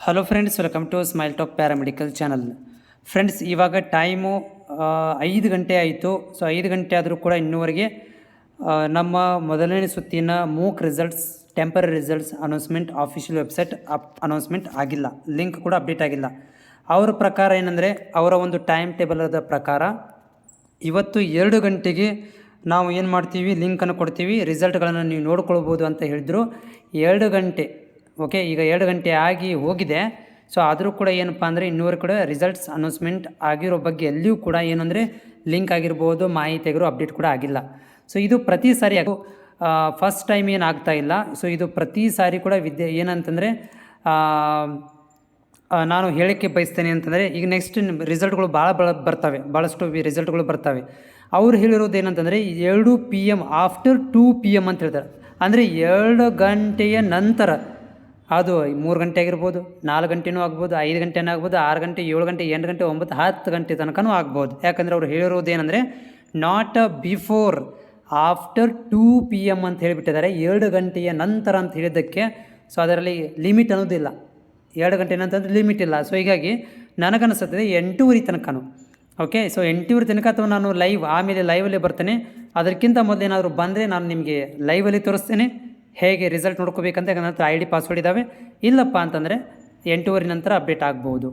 Hello friends, welcome to Smile Top paramedical channel. Friends, ಇವಾಗ time 5 ಗಂಟೆ ಆಯಿತು. So 5 ಗಂಟೆ ಆದರೂ ಕೂಡ ಇನ್ನೂವರೆಗೆ ನಮ್ಮ ಮೊದಲನೇ ಸುತ್ತಿನ MOOC results, temporary results announcement official website announcement ಆಗಿಲ್ಲ. ಲಿಂಕ್ ಕೂಡ ಅಪ್ಡೇಟ್ ಆಗಿಲ್ಲ. ಅವರ ಪ್ರಕಾರ ಏನಂದರೆ, ಅವರ ಒಂದು ಟೈಮ್ ಟೇಬಲದ ಪ್ರಕಾರ ಇವತ್ತು 2 ಗಂಟೆಗೆ ನಾವು ಏನು ಮಾಡ್ತೀವಿ, ಲಿಂಕನ್ನು ಕೊಡ್ತೀವಿ, ರಿಸಲ್ಟ್ಗಳನ್ನು ನೀವು ನೋಡ್ಕೊಳ್ಬೋದು ಅಂತ ಹೇಳಿದರು. 2 ಗಂಟೆ ಓಕೆ, ಈಗ 2 ಗಂಟೆ ಆಗಿ ಹೋಗಿದೆ. ಸೊ ಆದರೂ ಕೂಡ ಏನಪ್ಪ ಅಂದರೆ ಇನ್ನೂವರೆಗೆ ಕೂಡ ರಿಸಲ್ಟ್ಸ್ ಅನೌನ್ಸ್ಮೆಂಟ್ ಆಗಿರೋ ಬಗ್ಗೆ ಎಲ್ಲಿಯೂ ಕೂಡ ಏನಂದರೆ ಲಿಂಕ್ ಆಗಿರ್ಬೋದು, ಮಾಹಿತಿ ಆಗಿರೋ ಅಪ್ಡೇಟ್ ಕೂಡ ಆಗಿಲ್ಲ. ಸೊ ಇದು ಪ್ರತಿ ಸಾರಿ ಫಸ್ಟ್ ಟೈಮ್ ಏನು ಆಗ್ತಾ ಇಲ್ಲ. ಸೊ ಇದು ಪ್ರತಿ ಸಾರಿ ಕೂಡ ಏನಂತಂದರೆ ನಾನು ಹೇಳಿಕೆ ಬಯಸ್ತೇನೆ ಅಂತಂದರೆ, ಈಗ ನೆಕ್ಸ್ಟ್ ರಿಸಲ್ಟ್ಗಳು ಬರ್ತವೆ, ಭಾಳಷ್ಟು ರಿಸಲ್ಟ್ಗಳು ಬರ್ತವೆ. ಅವ್ರು ಹೇಳಿರೋದು ಏನಂತಂದರೆ 2 PM ಆಫ್ಟರ್ 2 PM ಅಂತ ಹೇಳ್ತಾರೆ. ಅಂದರೆ 2 ಗಂಟೆಯ ನಂತರ, ಅದು 3 ಗಂಟೆ ಆಗಿರ್ಬೋದು, 4 ಗಂಟೆನೂ ಆಗ್ಬೋದು, 5 ಗಂಟೆನೂ ಆಗ್ಬೋದು, 6 ಗಂಟೆ, 7 ಗಂಟೆ, 8 ಗಂಟೆ, 9, 10 ಗಂಟೆ ತನಕನೂ ಆಗ್ಬೋದು. ಯಾಕಂದರೆ ಅವ್ರು ಹೇಳಿರೋದು ಏನಂದರೆ ನಾಟ್ ಬಿಫೋರ್ ಆಫ್ಟರ್ 2 PM ಅಂತ ಹೇಳಿಬಿಟ್ಟಿದ್ದಾರೆ. 2 ಗಂಟೆಯ ನಂತರ ಅಂತ ಹೇಳಿದ್ದಕ್ಕೆ ಸೊ ಅದರಲ್ಲಿ ಲಿಮಿಟ್ ಅನ್ನೋದಿಲ್ಲ. 2 ಗಂಟೆ ನಂತರ ಲಿಮಿಟ್ ಇಲ್ಲ. ಸೊ ಹೀಗಾಗಿ ನನಗನ್ನಿಸುತ್ತದೆ 8:30 ತನಕನೂ. ಓಕೆ, ಸೊ 8:30 ತನಕ ಅಥವಾ ನಾನು ಆಮೇಲೆ ಲೈವಲ್ಲೇ ಬರ್ತೇನೆ. ಅದಕ್ಕಿಂತ ಮೊದಲೇನಾದರೂ ಬಂದರೆ ನಾನು ನಿಮಗೆ ಲೈವಲ್ಲಿ ತೋರಿಸ್ತೇನೆ ಹೇಗೆ ರಿಸಲ್ಟ್ ನೋಡ್ಕೋಬೇಕಂತ. ನನ್ನ ಹತ್ರ ID ಪಾಸ್ವರ್ಡ್ ಇದ್ದಾವೆ. ಇಲ್ಲಪ್ಪ ಅಂತಂದರೆ 8:30 ನಂತರ ಅಪ್ಡೇಟ್ ಆಗ್ಬೋದು.